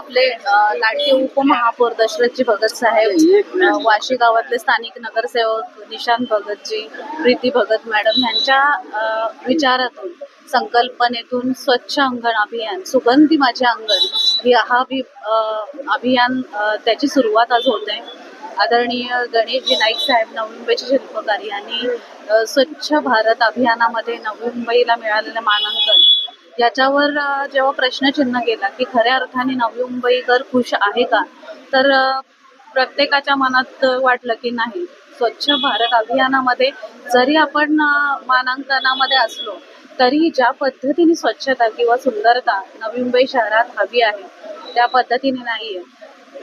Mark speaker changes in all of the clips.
Speaker 1: आपले लाडके उपमहापौर दशरथजी भगत साहेब, वाशी गावातले स्थानिक नगरसेवक निशांत भगतजी, प्रीती भगत मॅडम यांच्या विचारातून, संकल्पनेतून स्वच्छ अंगण अभियान, सुगंधी माझे अंगण अभियान त्याची सुरुवात आज होते. आदरणीय गणेशजी नाईक साहेब, नवी मुंबईचे शिल्पकार यांनी स्वच्छ भारत अभियानामध्ये नवी मुंबईला मिळालेलं मानांकन याच्यावर जेव्हा प्रश्नचिन्ह गेला की खऱ्या अर्थाने नवी मुंबईकर खुश आहे का, तर प्रत्येकाच्या मनात वाटलं की नाही. स्वच्छ भारत अभियानामध्ये जरी आपण मानांकनामध्ये असलो तरी ज्या पद्धतीने स्वच्छता किंवा सुंदरता नवी मुंबई शहरात हवी आहे त्या पद्धतीने नाहीये,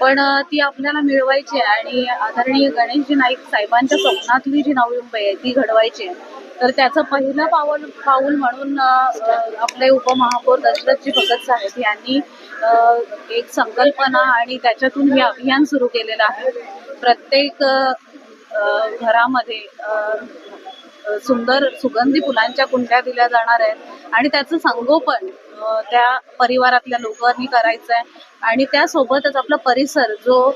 Speaker 1: पण ती आपल्याला मिळवायची आहे. आणि आदरणीय गणेशजी नाईक साहेबांच्या स्वप्नातली जी नवी मुंबई आहे ती घडवायची आहे. तर त्याचं पहिलं पाऊल म्हणून आपले उपमहापौर दशरथजी भगत साहेब यांनी एक संकल्पना आणि त्याच्यातून हे अभियान सुरू केलेलं आहे. प्रत्येक घरामध्ये सुंदर सुगंधी फुलांच्या कुंड्या दिल्या जाणार आहेत आणि त्याचं संगोपन त्या परिवारातल्या लोकांनी करायचं आहे. आणि त्यासोबतच आपला परिसर जो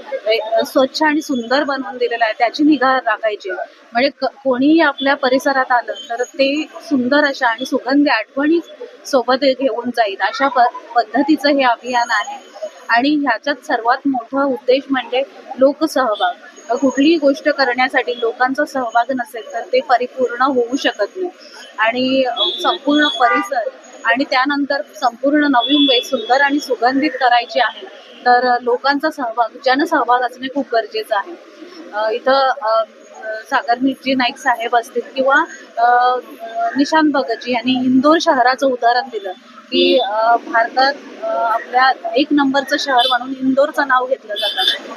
Speaker 1: स्वच्छ आणि सुंदर बनवून दिलेला आहे त्याची निगा राखायची. म्हणजे कोणीही आपल्या परिसरात आलं तर ते सुंदर अशा आणि सुगंधी आठवणी सोबत घेऊन जाईल अशा पद्धतीचं हे अभियान आहे. आणि ह्याच्यात सर्वात मोठा उद्देश म्हणजे लोकसहभाग. कुठलीही गोष्ट करण्यासाठी लोकांचा सहभाग नसेल तर ते परिपूर्ण होऊ शकत नाही. आणि संपूर्ण परिसर आणि त्यानंतर संपूर्ण नवी मुंबई सुंदर आणि सुगंधित करायची आहे तर लोकांचा सहभाग, जनसहभाग असणे खूप गरजेचं आहे. इथं सागरजी नाईक साहेब असतील किंवा निशांत भगतजी यांनी इंदोर शहराचं उदाहरण दिलं की भारतात आपल्या एक नंबरचं शहर म्हणून इंदोरचं नाव घेतलं जातं.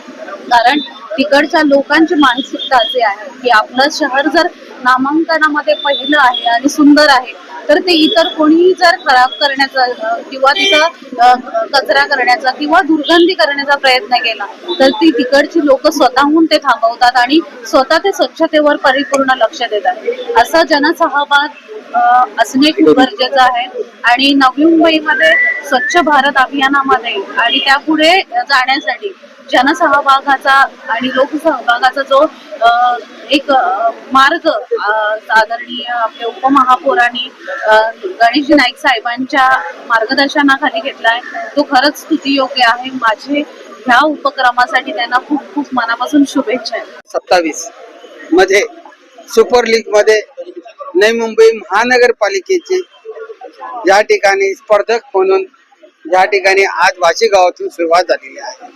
Speaker 1: कारण तिकडच्या लोकांची मानसिकता अशी आहे की आपलं शहर जर नामांकनामध्ये पहिलं आहे आणि सुंदर आहे तर ते इतर कोणीही जर खराब करण्याचा किंवा तिथं कचरा करण्याचा किंवा दुर्गंधी करण्याचा प्रयत्न केला तर ती तिकडची लोक स्वतःहून ते थांबवतात आणि स्वतः ते स्वच्छतेवर परिपूर्ण लक्ष देतात. असा जनसहभाग असणे खूप गरजेचं आहे. आणि नवी मुंबईमध्ये स्वच्छ भारत अभियानामध्ये आणि त्यापुढे जाण्यासाठी जनसहभागाचा आणि लोकसहभागाचा जो एक मार्ग आदरणीय आपले उपमहापौरांनी गणेशजी नाईक साहेबांच्या मार्गदर्शनाखाली घेतलाय तो खरंच स्तुतियोग्य आहे. माझे ह्या उपक्रमासाठी त्यांना खूप खूप मनापासून शुभेच्छा आहेत.
Speaker 2: 27 मध्ये सुपर लीग मध्ये नवी मुंबई महानगरपालिकेचे या ठिकाणी स्पर्धक म्हणून या ठिकाणी आज वाशी गावातून सुरुवात झालेली आहे.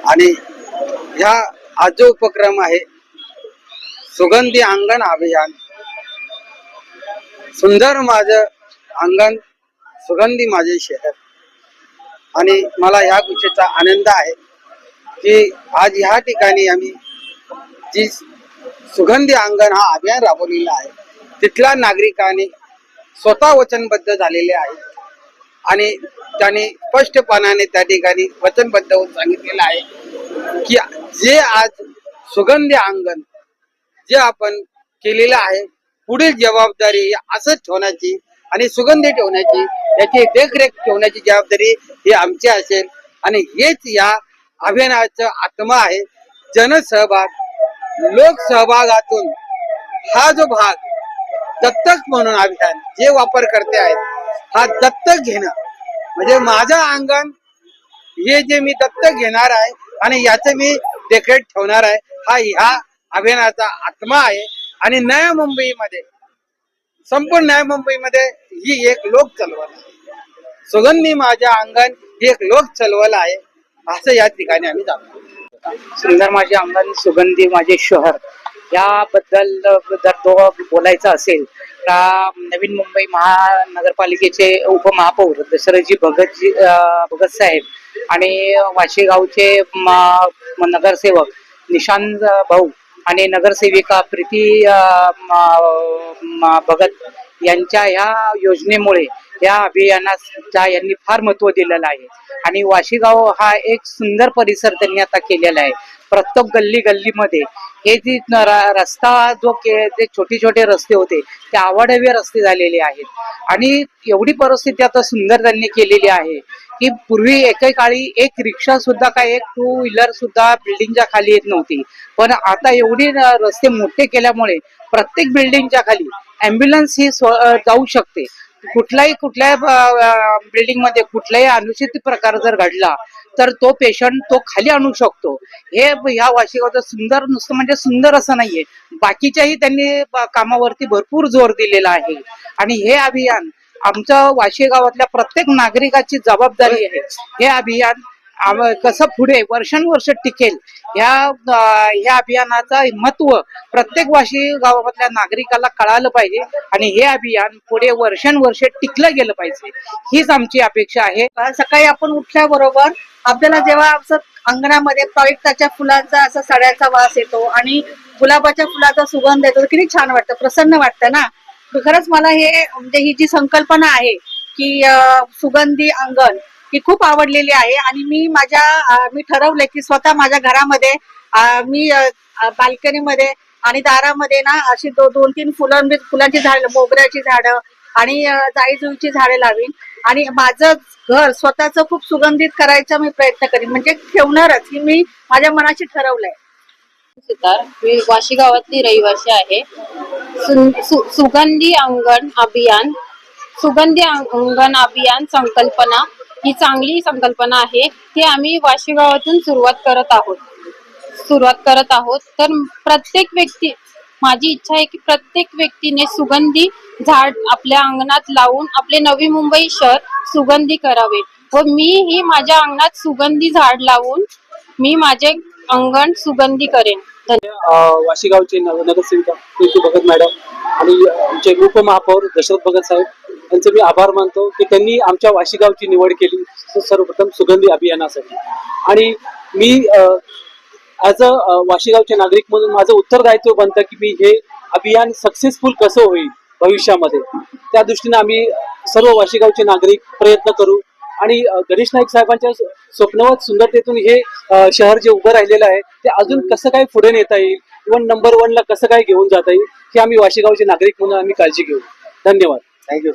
Speaker 2: आणि ह्या आज जो उपक्रम आहे सुगंधी अंगण अभियान, सुंदर माझं अंगण सुगंधी माझे शहर. आणि मला ह्या गोष्टीचा आनंद आहे की आज ह्या ठिकाणी आम्ही जी सुगंधी अंगण हा अभियान राबवलेला आहे तिथल्या नागरिकांनी स्वतः वचनबद्ध झालेले आहेत आणि त्यांनी स्पष्टपणाने त्या ठिकाणी वचनबद्ध होऊन सांगितलेलं आहे की जे आज सुगंधी अंगण जे आपण केलेलं आहे पुढील जबाबदारी असंच ठेवण्याची आणि सुगंधी ठेवण्याची, याची देखरेख ठेवण्याची जबाबदारी ही आमची असेल. आणि हेच या अभियानाचा आत्मा आहे. जनसहभाग, लोकसहभागातून हा जो भाग दत्तक म्हणून अभियान जे वापरकर्ते आहेत हा दत्तक घेणं म्हणजे माझं अंगण हे जे मी दत्तक घेणार आहे आणि याचं मी देखरेख ठेवणार आहे हा ह्या अभियानाचा आत्मा आहे. आणि नवी मुंबईमध्ये संपूर्ण नवी मुंबईमध्ये ही एक लोक चळवळ आहे. सुगंधी माझ्या अंगण ही एक लोक चळवळ आहे असं या ठिकाणी आम्ही जातो.
Speaker 3: सुंदर माझे अंगण सुगंधी माझे शहर याबद्दल जर तो बोलायचं असेल तर नवीन मुंबई महानगरपालिकेचे उपमहापौर दशरथजी भगत साहेब आणि वाशी गावचे नगरसेवक निशांत भाऊ आणि नगरसेविका प्रीती भगत यांच्या ह्या योजनेमुळे या अभियानाचा यांनी फार महत्व दिलेलं आहे. आणि वाशी गाव हा एक सुंदर परिसर त्यांनी आता केलेला आहे. प्रत्येक गल्ली गल्लीमध्ये हे जी रस्ता जो जे छोटे छोटे रस्ते होते ते आवडवे रस्ते झालेले आहेत. आणि एवढी परिस्थिती आता सुंदर त्यांनी केलेली आहे की पूर्वी एकेकाळी एक रिक्षा सुद्धा काय एक टू व्हीलर सुद्धा बिल्डिंगच्या खाली येत नव्हती, पण आता एवढी रस्ते मोठे केल्यामुळे प्रत्येक बिल्डिंगच्या खाली अँब्युलन्स ही जाऊ शकते. कुठल्या बिल्डिंग मध्ये कुठलाही अनुचित प्रकार जर घडला तर तो पेशंट तो खाली आणू शकतो. हे ह्या वाशिगावचं सुंदर, नुसतं म्हणजे सुंदर असं नाहीये, बाकीच्याही त्यांनी कामावरती भरपूर जोर दिलेला आहे. आणि हे अभियान आमच्या वाशी गावातल्या प्रत्येक नागरिकाची जबाबदारी आहे. हे अभियान कसं पुढे वर्षानुवर्ष टिकेल ह्या अभियानाचं महत्व प्रत्येक वाशी गावामधल्या नागरिकाला कळालं पाहिजे आणि हे अभियान पुढे वर्षानुवर्ष टिकलं गेलं पाहिजे, हीच आमची अपेक्षा आहे.
Speaker 4: सकाळी आपण उठल्याबरोबर आपल्याला जेव्हा असं अंगणामध्ये पवित्राच्या फुलांचा असा सड्याचा वास येतो आणि गुलाबाच्या फुलाचा सुगंध येतो, किती छान वाटतं, प्रसन्न वाटतं ना. खरंच मला हे म्हणजे ही जी संकल्पना आहे की सुगंधी अंगण ही खूप आवडलेली आहे. आणि मी ठरवलंय की स्वतः माझ्या घरामध्ये मी बाल्कनीमध्ये आणि दारामध्ये ना अशी 2-3 फुलांची झाडं, मोगऱ्याची झाडं आणि जाईजुईची झाडे लावीन आणि माझं घर स्वतःच खूप सुगंधित करायचा मी प्रयत्न करीन, म्हणजे ठेवणारच ही मी माझ्या मनाशी ठरवलंय.
Speaker 5: मी वाशी गावातली रहिवासी आहे. सुगंधी अंगण अभियान संकल्पना ही चांगली संकल्पना आहे. ती आम्ही वाशी गावातून सुरुवात करत आहोत. तर प्रत्येक व्यक्ती, माझी इच्छा आहे की प्रत्येक व्यक्तीने सुगंधी झाड आपल्या अंगणात लावून आपले नवी मुंबई शहर सुगंधी करावे व मी ही माझ्या अंगणात सुगंधी झाड लावून मी माझे अंगण सुगंधी करेन.
Speaker 6: वाशीगावचे नगरसेविका प्रीती भगत मॅडम आणि आमचे उपमहापौर दशरथ भगत साहेब यांचे मी आभार मानतो की त्यांनी आमच्या वाशीगावची निवड केली सर्वप्रथम सुगंधी अभियानासाठी. आणि मी ॲज अ वाशीगावचे नागरिक म्हणून माझं उत्तरदायित्व बनतं की मी हे अभियान सक्सेसफुल कसं होईल भविष्यामध्ये, त्या दृष्टीने आम्ही सर्व वाशीगावचे नागरिक प्रयत्न करू आणि गणेश नाईक साहेबांच्या स्वप्नवत सुंदरतेतून हे शहर जे उभं राहिलेलं आहे ते अजून कसं काय पुढे नेता येईल, इव्हन नंबर 1 ला कसं काय घेऊन जाता येईल, हे आम्ही वाशीगावचे नागरिक म्हणून आम्ही काळजी घेऊ. धन्यवाद.
Speaker 2: थँक्यू.